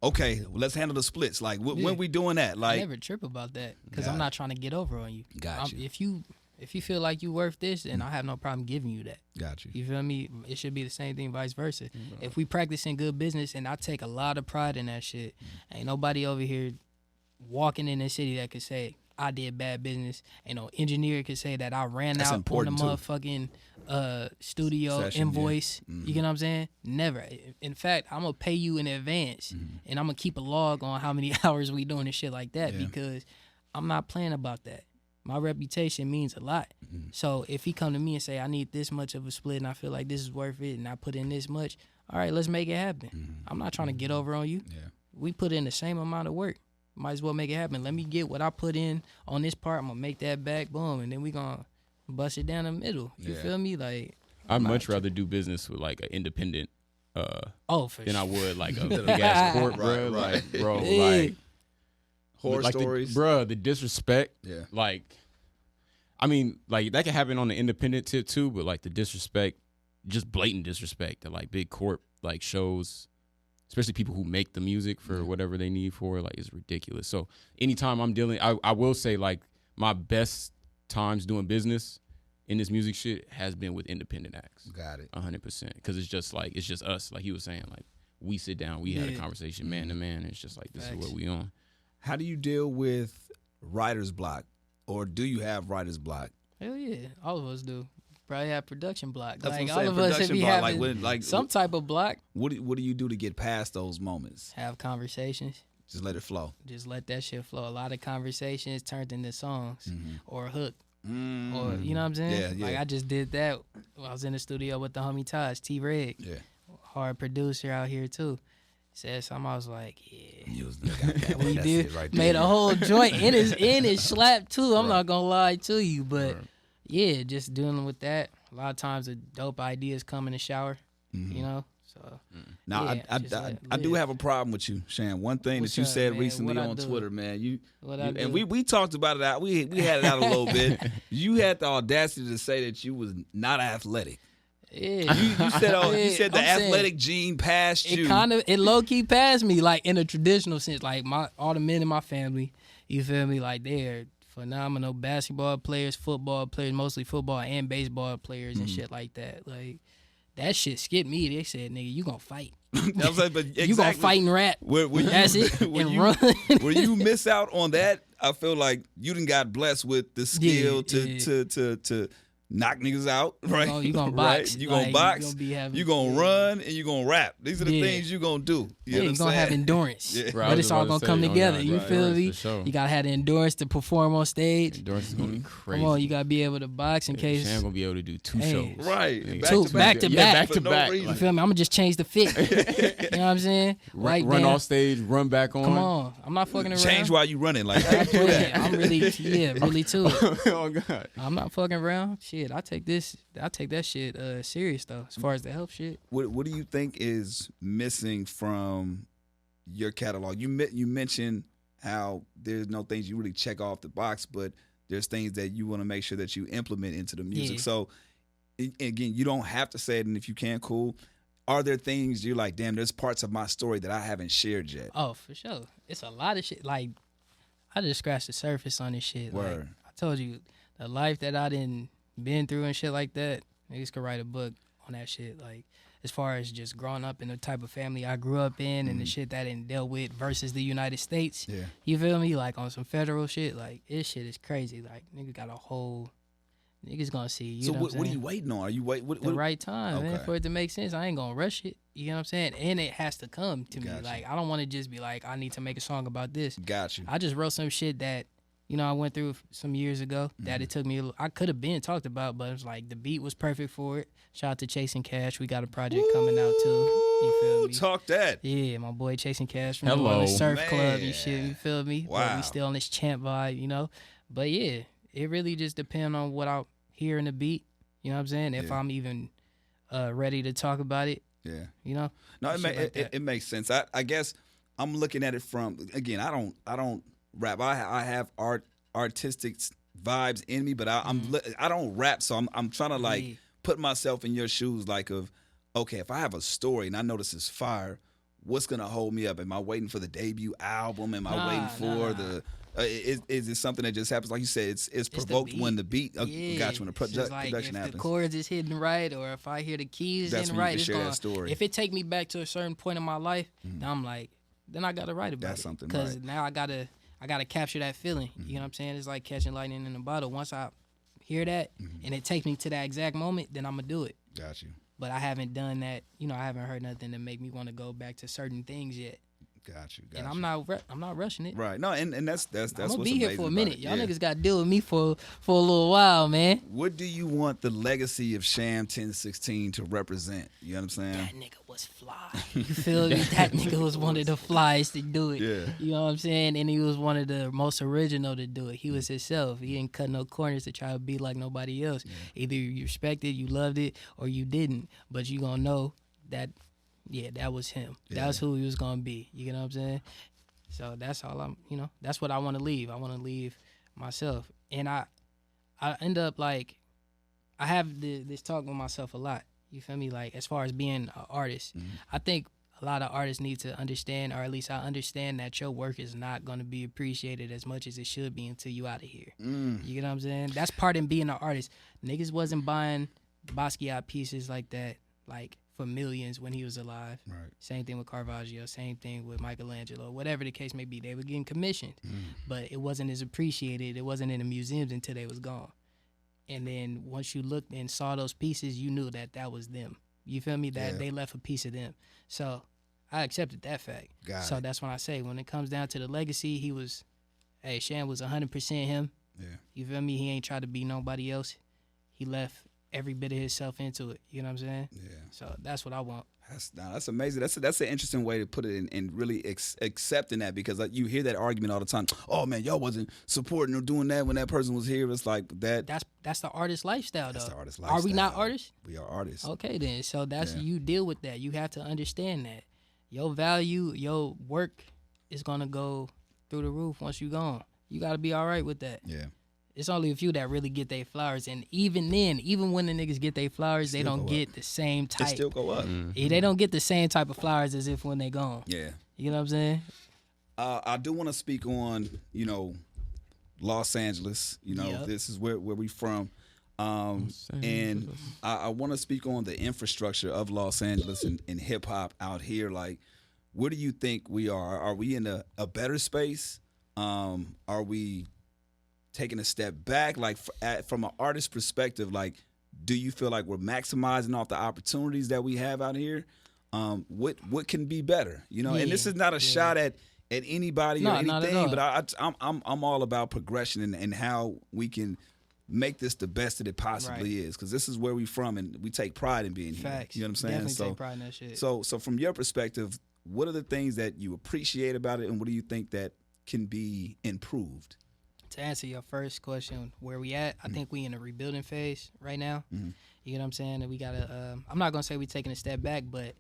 okay, well, let's handle the splits? Like, when we doing that? Like, I never trip about that because I'm not trying to get over on you. Got you. If you feel like you worth this, then I have no problem giving you that. Got you. You feel me? It should be the same thing, vice versa. If we practice in good business, and I take a lot of pride in that shit, ain't nobody over here walking in the city that could say I did bad business. Ain't no engineer could say that I ran out on the motherfucking studio invoice. You get what I'm saying? Never. In fact, I'm gonna pay you in advance, and I'm gonna keep a log on how many hours we doing and shit like that because I'm not playing about that. My reputation means a lot. So if he come to me and say I need this much of a split and I feel like this is worth it and I put in this much, all right, let's make it happen. I'm not trying to get over on you. We put in the same amount of work. Might as well make it happen. Let me get what I put in on this part. I'm gonna make that back, boom, and then we gonna bust it down the middle. You feel me? Like I'd much rather do business with like an independent for than sure. I would like a big ass corp, bro. Like, bro, like horror stories, the disrespect. Yeah, like, I mean, like that can happen on the independent tip too, but like the disrespect, just blatant disrespect that like big corp like shows. Especially people who make the music for whatever they need for, like, it's ridiculous. So anytime I'm dealing, I will say, like, my best times doing business in this music shit has been with independent acts. Got it. 100%. Because it's just us. Like he was saying, like, we sit down, we had a conversation man to man. It's just like, this is what we on. How do you deal with writer's block? Or do you have writer's block? Hell yeah. All of us do. Probably have production block. That's like what I'm saying. all of us should be having like some type of block. What do you do to get past those moments? Have conversations. Just let it flow. Just let that shit flow. A lot of conversations turned into songs or a hook. Or you know what I'm saying? Yeah. Like I just did that. I was in the studio with the homie Taj, T-Reg. Yeah. Hard producer out here too. Said something, I was like, we did. Right made a whole joint in his slap too. I'm not gonna lie to you, but yeah, just dealing with that. A lot of times the dope ideas come in the shower, you know. So now I do have a problem with you, Sham. One thing that you said recently on Twitter, man. And we talked about it out. We had it out a little bit. You had the audacity to say that you was not athletic. Yeah. You said the athletic gene passed you. It low key passed me, like in a traditional sense. Like all the men in my family, you feel me? Like they're phenomenal basketball players, football players, mostly football and baseball players and shit like that. Like that shit skipped me. They said, "Nigga, you gonna fight? You gonna fight and rap? That's it. Run." When you miss out on that, I feel like you done got blessed with the skill to knock niggas out, right? You gonna box. Right? You gonna box. You gonna run and you gonna rap. These are the things you gonna do. You gonna have endurance. Yeah. But it's all gonna come together. You feel me? Sure. You gotta have the endurance to perform on stage. Endurance is gonna be crazy. Come on, you gotta be able to box in case. Sham gonna be able to do 2 shows. Right. Back to back. You feel me? I'm gonna just change the fit. You know what I'm saying? Run off stage, run back on. Come on. I'm not fucking around. Change while you running. Like I'm really to it. Oh God. I'm not fucking around. Shit, I take that shit serious though, as far as the health shit. What do you think is missing from your catalog? You mentioned how there's no things you really check off the box, but there's things that you want to make sure that you implement into the music. Yeah. So again, you don't have to say it, and if you can, cool. Are there things you're like, damn, there's parts of my story that I haven't shared yet? Oh, for sure. It's a lot of shit. Like, I just scratched the surface on this shit. Word. Like, I told you, the life that I done been through and shit like that, niggas could write a book on that shit. Like, as far as just growing up in the type of family I grew up in and the shit that I done dealt with versus the United States. Yeah. You feel me? Like, on some federal shit, like, this shit is crazy. Like, nigga got a whole Niggas gonna see. You so know what are you waiting on? Are you the right time, man, for it to make sense? I ain't gonna rush it. You know what I'm saying? And it has to come to me. Like, I don't want to just be like, I need to make a song about this. Got you. I just wrote some shit that, I went through some years ago that it took me. I could have been talked about, but it was like the beat was perfect for it. Shout out to Chasing Cash. We got a project coming out too. You feel me? Talk that. Yeah, my boy Chasing Cash from the Surf Club and shit. You feel me? Wow. But we still on this champ vibe, But yeah, it really just depends on what I hear in the beat. You know what I'm saying? If I'm even ready to talk about it. Yeah. No, it makes sense. I guess I'm looking at it from, again, I don't rap. I have artistic vibes in me, but I don't rap. So I'm trying to put myself in your shoes, okay, if I have a story and I know this is fire, what's gonna hold me up? Am I waiting for the debut album? Am I waiting for the? Is it something that just happens? Like you said, it's provoked when the beat got you when the production happens. If the chords is hitting right, or if I hear the keys hitting right, it's share that story. If it take me back to a certain point in my life, then I'm like, then I gotta write about that's it. Something because right. now I gotta capture that feeling. You know what I'm saying? It's like catching lightning in a bottle. Once I hear that and it takes me to that exact moment, then I'm gonna do it. Got you. But I haven't done that. I haven't heard nothing to make me want to go back to certain things yet. Got you. And I'm not rushing it. Right. No, and that's I'm what's gonna be here for a minute. It. Y'all niggas got to deal with me for a little while, man. What do you want the legacy of Sham1016 to represent? You know what I'm saying? That nigga was fly. You feel me? That nigga was one of the flyest to do it. Yeah. You know what I'm saying? And he was one of the most original to do it. He was himself. He didn't cut no corners to try to be like nobody else. Yeah. Either you respected, you loved it, or you didn't. But you gonna know that, that was him. Yeah. That's who he was gonna be. You know what I'm saying? So that's all that's what I want to leave. I want to leave myself. And I end up I have this talk with myself a lot. You feel me? Like, as far as being an artist, I think a lot of artists need to understand, or at least I understand, that your work is not going to be appreciated as much as it should be until you out of here. You know what I'm saying? That's part in being an artist. Niggas wasn't buying Basquiat pieces like that, for millions when he was alive. Right. Same thing with Caravaggio, same thing with Michelangelo, whatever the case may be. They were getting commissioned, but it wasn't as appreciated. It wasn't in the museums until they was gone. And then once you looked and saw those pieces, you knew that was them. You feel me? That they left a piece of them. So I accepted that fact. So that's when I say, when it comes down to the legacy, Sham was 100% him. Yeah. You feel me? He ain't tried to be nobody else. He left every bit of himself into it. You know what I'm saying? Yeah. So that's what I want. That's amazing. That's an interesting way to put it, and really accepting that, because you hear that argument all the time. Oh man, y'all wasn't supporting or doing that when that person was here. It's like that. That's the artist lifestyle, that's though. The artist lifestyle. Are we not artists? We are artists. Okay, then. So you deal with that. You have to understand that your value, your work is gonna go through the roof once you gone. You got to be all right with that. Yeah. It's only a few that really get their flowers, and even then, even when the niggas get their flowers, they don't get the same type. They still go up. Yeah, they don't get the same type of flowers as if when they gone. Yeah. You know what I'm saying? I do want to speak on, Los Angeles. This is where we from. And I want to speak on the infrastructure of Los Angeles and hip hop out here. Like, where do you think we are? Are we in a better space? Are we taking a step back? Like, from an artist perspective, do you feel like we're maximizing off the opportunities that we have out here? What can be better? And this is not a shot at anybody or anything, but I'm all about progression and how we can make this the best that it possibly is, because this is where we from, and we take pride in being here. Facts. You know what I'm saying? Definitely take pride in that shit. So from your perspective, what are the things that you appreciate about it, and what do you think that can be improved? To answer your first question, where we at, I think we in a rebuilding phase right now. You know what I'm saying? And we gotta. I'm not gonna say we taking a step back, but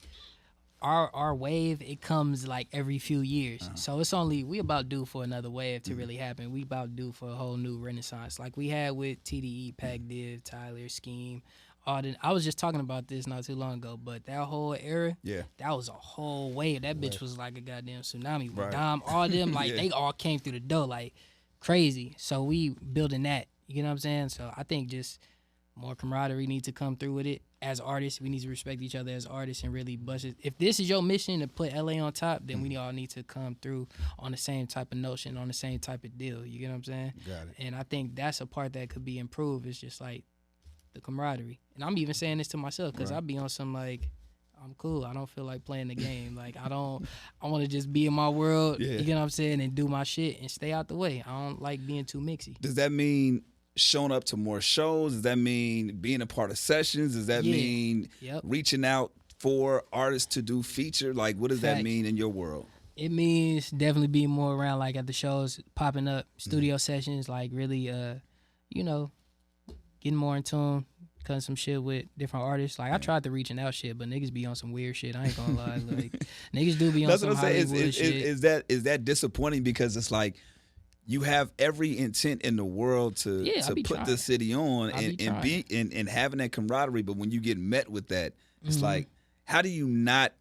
our wave, it comes like every few years. So it's only, we about due for another wave to really happen. We about due for a whole new renaissance, like we had with TDE, Pac Div, Tyler, Scheme. I was just talking about this not too long ago, but that whole era, that was a whole wave. That bitch was like a goddamn tsunami. Dom, all them, they all came through the door like crazy. So we building that, you know what I'm saying? So I think just more camaraderie needs to come through with it. as artists, we need to respect each other as artists and really bust it. If this is your mission to put LA on top, then we all need to come through on the same type of notion, on the same type of deal. You get what I'm saying? Got it. And I think that's a part that could be improved. It's just like the camaraderie. And I'm even saying this to myself because I be on some like, I'm cool. I don't feel like playing the game. Like I want to just be in my world. You get what I'm saying, and do my shit and stay out the way. I don't like being too mixy. Does that mean showing up to more shows? Does that mean being a part of sessions? Does that mean reaching out for artists to do feature? Like, what does that mean in your world? It means definitely being more around, like at the shows, popping up, studio sessions, like really, you know, getting more in tune, cutting some shit with different artists. Like I tried to reaching out shit, but niggas be on some weird shit. I ain't gonna lie. Like niggas do be on some Hollywood shit. Is that disappointing because it's like, you have every intent in the world to put the city on and having that camaraderie, but when you get met with that, it's like, how do you not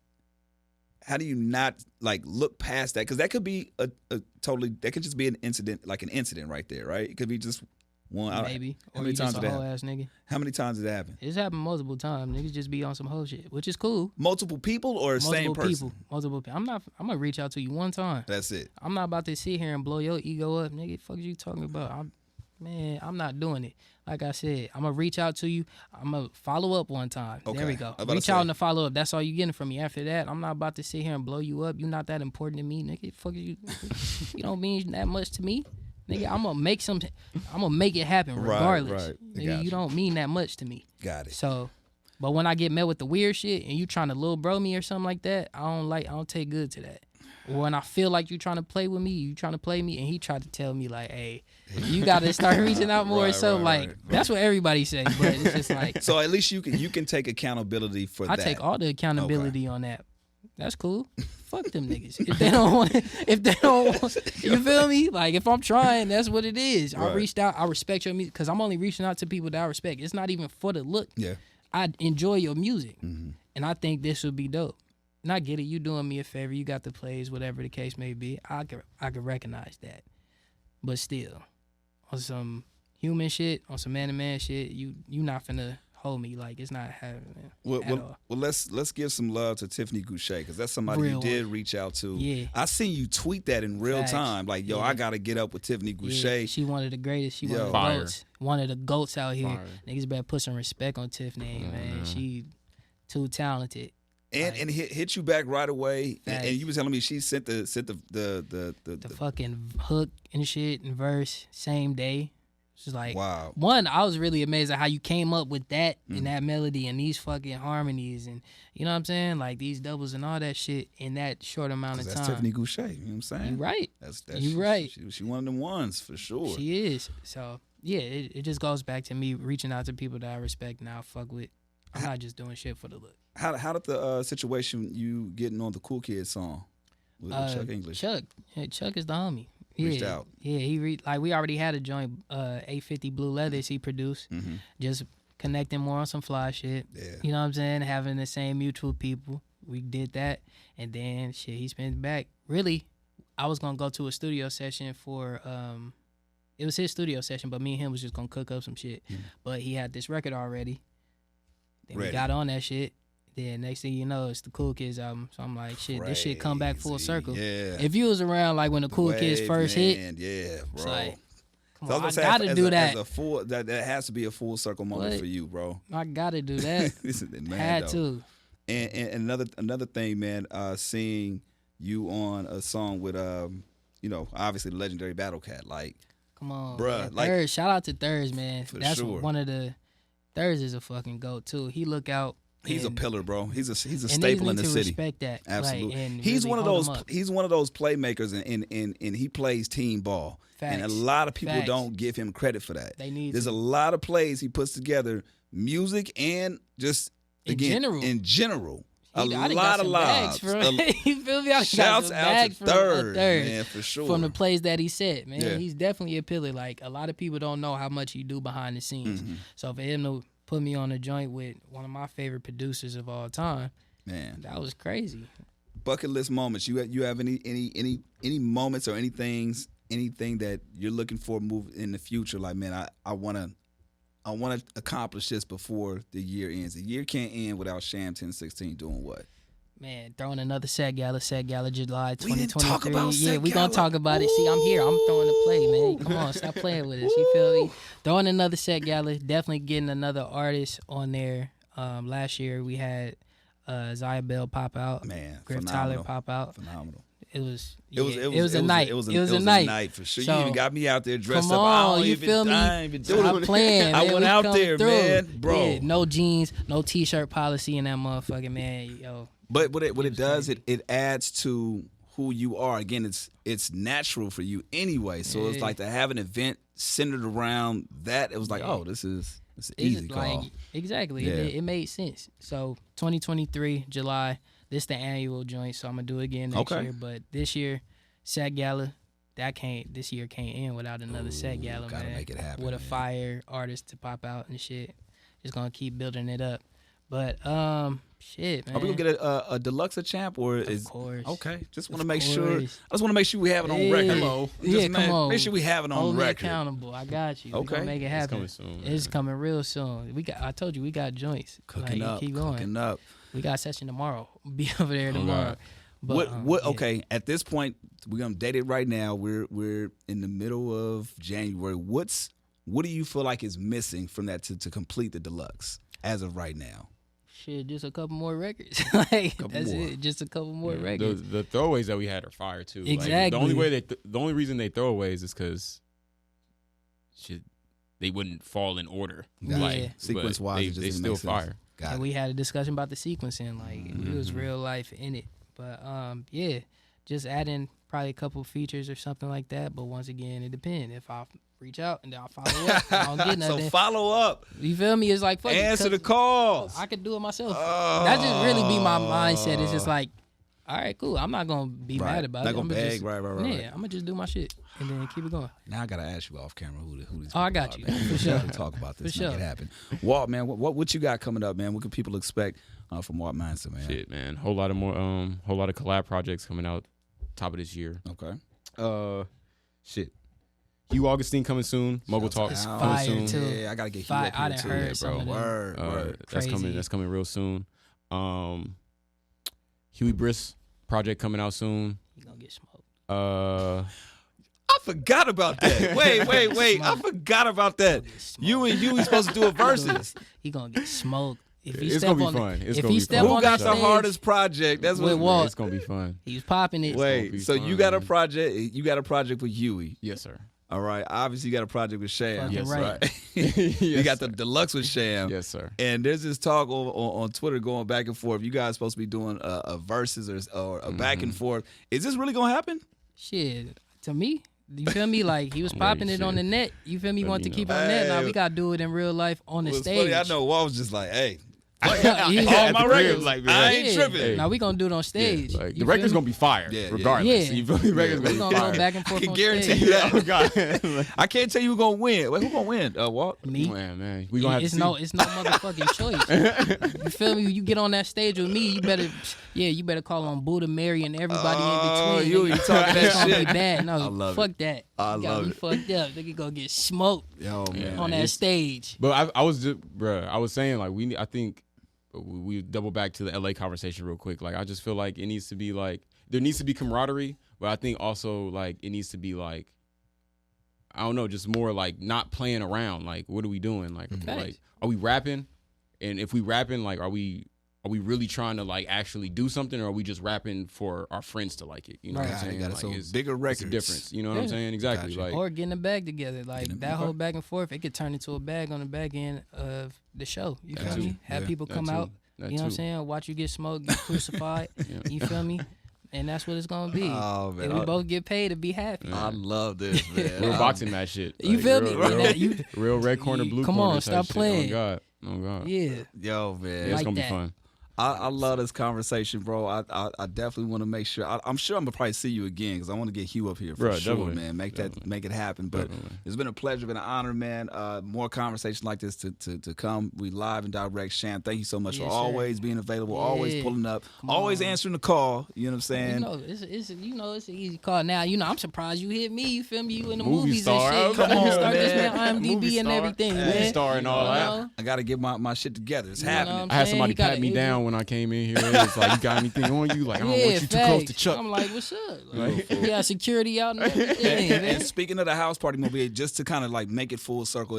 like look past that? Because that could be that could just be an incident right there, right? It could be just one. Maybe. How many times did that happen? How many times did it happen? It's happened multiple times. Niggas just be on some whole shit, which is cool. Multiple people or same person? Multiple people. I'm gonna reach out to you one time. That's it. I'm not about to sit here and blow your ego up, nigga. Fuck you talking about? I'm not doing it. Like I said, I'm gonna reach out to you. I'm gonna follow up one time. Okay. There we go. Reach out and follow up. That's all you getting from me. After that, I'm not about to sit here and blow you up. You're not that important to me, nigga. Fuck you. You don't mean that much to me. Nigga, I'm gonna make it happen regardless. Right. Nigga, you don't mean that much to me. Got it. So, but when I get met with the weird shit and you trying to little bro me or something like that, I don't take good to that. Or when I feel like you trying to play with me, you trying to play me, and he tried to tell me like, hey, you got to start reaching out more. That's what everybody say, but it's just like. So at least you can take accountability for that. I take all the accountability on that. That's cool. Fuck them niggas. If they don't want, you feel me? Like if I'm trying, that's what it is. I reached out. I respect your music because I'm only reaching out to people that I respect. It's not even for the look. Yeah. I enjoy your music, and I think this would be dope. And I get it. You doing me a favor. You got the plays, whatever the case may be. I could recognize that, but still, on some human shit, on some man-to-man shit, you not finna hold me like it's not happening. Well, let's give some love to Tiffany Goucher because that's somebody you did reach out to. Yeah, I seen you tweet that in real time. Like, yo, I gotta get up with Tiffany Goucher. Yeah, she one of the greatest. She one of the goats. One of the goats out here. Fire. Niggas better put some respect on Tiffany, man. She too talented. And hit you back right away. And you were telling me she sent the fucking hook and shit and verse same day. It's just like, wow. One, I was really amazed at how you came up with that and that melody and these fucking harmonies and, you know what I'm saying? Like these doubles and all that shit in that short amount of time. That's Tiffany Goucher, you know what I'm saying? You right. You right. She one of them ones for sure. She is. So, yeah, it just goes back to me reaching out to people that I respect and I fuck with. I'm not just doing shit for the look. How did the situation you getting on the Cool Kids song with Chuck English? Chuck is the homie. Reached out. Yeah, he we already had a joint 850 Blue Leathers he produced. Just connecting more on some fly shit. Yeah. You know what I'm saying? Having the same mutual people. We did that. And then shit, he spent back. Really, I was gonna go to a studio session for it was his studio session, but me and him was just gonna cook up some shit. But he had this record already. Then we got on that shit. Then next thing you know, it's the Cool Kids album. So I'm like, shit, this shit come back full circle. Yeah. If you was around like when the Cool Kids first hit, yeah, bro. It's like, come on, I gotta do that. As a full, that has to be a full circle moment for you, bro. I gotta do that. Had to. And another thing, man, seeing you on a song with obviously the legendary Battle Cat, like, come on, bruh, man. like, Thurs, shout out to Thurs, man. That's sure. One of the Thurs is a fucking goat too. He look out. He's a pillar, bro. He's a staple in the city. Respect that. Absolutely. Like, he's really one of those. He's one of those playmakers, and he plays team ball. Facts. And a lot of people don't give him credit for that. There's a lot of plays he puts together, music and just in general. A lot of lives. You feel me? Shouts out to Third, man, for sure. From the plays that he said, man. Yeah. He's definitely a pillar. Like, a lot of people don't know how much he do behind the scenes. So for him to put me on a joint with one of my favorite producers of all time, man, that was crazy. Bucket list moments. You have any moments or anything that you're looking for move in the future? Like, man, I wanna I want to accomplish this before the year ends. The year can't end without Sham1016 doing what? Man, throwing another set gala July 2023. We didn't talk about yeah, we gonna talk about it. See, I'm here. I'm throwing the play, man. Come on, stop playing with us. You feel me? Throwing another set gala. Definitely getting another artist on there. Last year we had Zaya Bell pop out. Man, Griff phenomenal. Tyler pop out. Phenomenal. It was a a night. It was a night for sure. So, you even got me out there dressed come up. on, I you feel me? I ain't even doing Stop it. playing, I man. went We out coming there, through. man, bro. Yeah, no jeans, no t-shirt policy in that motherfucking, man. Yo. But what it does, it adds to who you are. Again, it's natural for you anyway. So it's like to have an event centered around that. It was like, oh, it's an easy call. Like, exactly. Yeah. It made sense. So 2023 July. This the annual joint, so I'm gonna do it again next year. But this year, Set Gala, this year can't end without another Set Gala, gotta man. make it happen, with a man. fire artist to pop out and shit. Just gonna keep building it up. But shit, man. Are we gonna get a deluxe champ or Of course. Okay? Just want to Of make sure. I course. just want to make sure we have it on Yeah. record. Hello. Just Come on. Make sure we have it on Hold me record. accountable. I got you. Okay. We gonna make it happen. It's coming soon. It's man. coming real soon. I told you we got joints. Cooking Like, up. Keep going. Cooking up. We got a session tomorrow. Be over there tomorrow. God. But, What? yeah. Okay. At this point, we're gonna date it right now. We're in the middle of January. What do you feel like is missing from that to complete the deluxe as of right now? Shit, just a couple more records. Like that's more. it. Just a couple more records. The throwaways that we had are fire too. Exactly. Like, the only reason they throwaways is because they wouldn't fall in order. Yeah. Like, Sequence wise, they it just still makes sense. fire. Got And it. we had a discussion about the sequencing. Like it was real life in it. But yeah, just adding probably a couple features or something like that. But once again, it depends. If I reach out and then I'll follow up, I don't get nothing. So follow up. You feel me? It's like fuck it, Answer the 'cause calls. I could do it myself. That just really be my mindset. It's just like, all right, cool. I'm not gonna be mad about Not it. gonna I'm beg. just, Right. Yeah, I'm gonna just do my shit and then keep it going. Now I gotta ask you off camera who these. Oh, I people got are, you. man. For We sure. gotta talk about this. For Make sure. it happen. Walt, man, what you got coming up, man? What can people expect from Walt Mansa, man? Shit, man. Whole lot of collab projects coming out top of this year. Okay. Shit. Hugh Augustine coming soon. Mogul Talk It's coming fire, soon. too. Yeah, I gotta get Hugh Fire. up I here done too. heard Yeah, some bro. of them. Word. That's Crazy. coming real soon. Huey Briss project coming out soon. You gonna get smoked. I forgot about that. Wait. I forgot about that. You supposed to do a versus. He gonna get smoked. If he It's step gonna be on fun. The, It's if gonna he be step fun. Who on got that the stage hardest project? That's with what. Walt. It's gonna be fun. He was popping it. gonna Wait, be so fun, you got a man. project? You got a project with Huey? Yes, sir. All right. Obviously, you got a project with Sham. Fucking Yes, right. You got the deluxe with Sham. Yes, sir. And there's this talk on Twitter going back and forth. You guys supposed to be doing a versus or a back and forth. Is this really gonna happen? Shit, to me, you feel me? Like he was I'm popping ready, it on the shit. net. You feel me? Let Want me to keep know. it on net. Now Hey. we gotta do it in real life on the It's stage. funny. I know Walt was just like, hey. Yeah. All my At the crib, records. like, I man. ain't tripping. Hey. Now we gonna do it on stage. Like, You the feel record's me? gonna be fire, Yeah, yeah. regardless. Yeah. You feel me? The record's We gonna gonna be go fire. back and forth. I can on guarantee stage. you that. Oh God. I can't tell you who's gonna win. Wait, who gonna win? Walt? Me. Man, we gonna have It's to see. it's no motherfucking choice. You feel me? You get on that stage with me, you better call on Buddha, Mary, and everybody Oh, in between. you nigga. talking that It's gonna shit. be bad. No, I love fuck it. that. I You got love me it. fucked up. Nigga gonna get smoked Yo, man. on that it's- stage. But I was just, bruh, I was saying like I think we double back to the LA conversation real quick. Like I just feel like it needs to be like there needs to be camaraderie, but I think also like it needs to be like I don't know, just more like not playing around. Like what are we doing? Like Facts. are we rapping? And if we rapping, like are we really trying to like actually do something, or are we just rapping for our friends to like it? You know what I'm Got it, saying? got it. Like, So it's bigger it's records. a difference. You know what I'm Yeah. saying? Exactly. Gotcha. Like Or getting a bag together. Like Getting a- that whole back and forth, it could turn into a bag on the back end of the show. You That feel too. me? Have Yeah. people That come too. out. That You know what I'm too. saying? Watch you get smoked, get crucified. Yeah. You feel me? And that's what it's gonna be. Oh, man. And we both get paid to be happy. I love this, man. Real boxing match shit. You feel me? Real, And that- you- real red corner, blue Come corner. on, type stop shit. playing. Oh God. Yeah. Yo, man. Yeah, it's Like gonna that. be fun. I love this conversation, bro. I definitely want to make sure. I'm sure I'm gonna probably see you again because I want to get Hugh up here for sure, definitely. Man. Make it happen. But it's been a pleasure, been an honor, man. More conversations like this to come. We live and direct. Sham, thank you so much for always being available, always pulling up, always answering the call. You know what I'm saying? It's an easy call now. I'm surprised you hit me. You feel me? You in the Movie movies star. and shit. Come on, Start man. this man IMDb and everything, man. Star and all that. I got to get my shit together. It's happening. I had somebody pat me down when I came in here. It's like, you got anything on you? Like, I don't want you too close to Chuck. I'm like, what's up? Like, we got security out and everything. And speaking of the house party movie, just to kind of like make it full circle,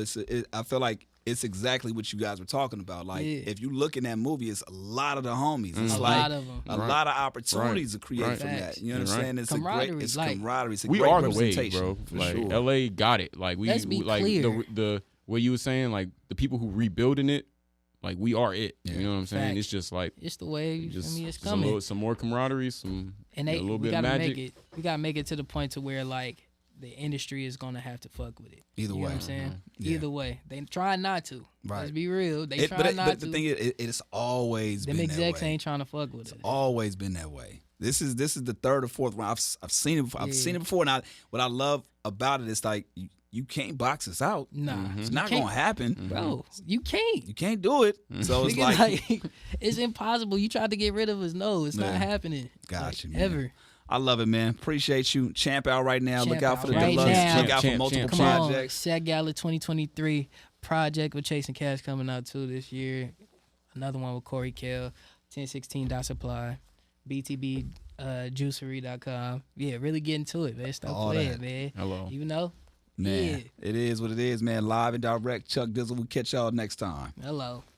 I feel like it's exactly what you guys were talking about. Like, if you look in that movie, it's a lot of the homies. It's a like lot of them. a lot of opportunities to create from that. You know what I'm saying? It's camaraderie. It's camaraderie. It's a we great are the wave, representation, bro. for Like, sure. LA got it. Like, Let's be like clear. the what you were saying, like the people who rebuilding it, like we are it. Yeah. You know what I'm saying? Facts. It's just like It's the way. just It's coming. some more camaraderie, And a little we bit of gotta magic. make it. We gotta make it to the point to where like the industry is gonna have to fuck with it. Either you know way. what I'm saying? Yeah. Either way, they try not to. Right. Let's be real. They try But not to. the thing is, it's always Them been that execs way. ain't trying to fuck with it. Always been that way. This is the third or fourth one. I've seen it before. I've seen it before. And what I love about it is like you can't box us out. Nah, It's you not can't. gonna happen. Bro, you can't. You can't do it. So it's Nigga, like it's impossible. You tried to get rid of us. No, it's not Yeah. happening. Gotcha, Like, man. ever. I love it, man. Appreciate you. Champ out right now. Champ Look out out for the right deluxe. now. Look out for Champ, multiple Come on, projects. Sag Gala 2023 project with Chasing Cash coming out too this year. Another one with Corey Kell, 1016.supply, BTB juicery.com. Yeah, really getting to it, man. Stop All playing, that. man. Hello. You know? Man, Yeah. it is what it is, man. Live and direct. Chuck Dizzle. We'll catch y'all next time. Hello.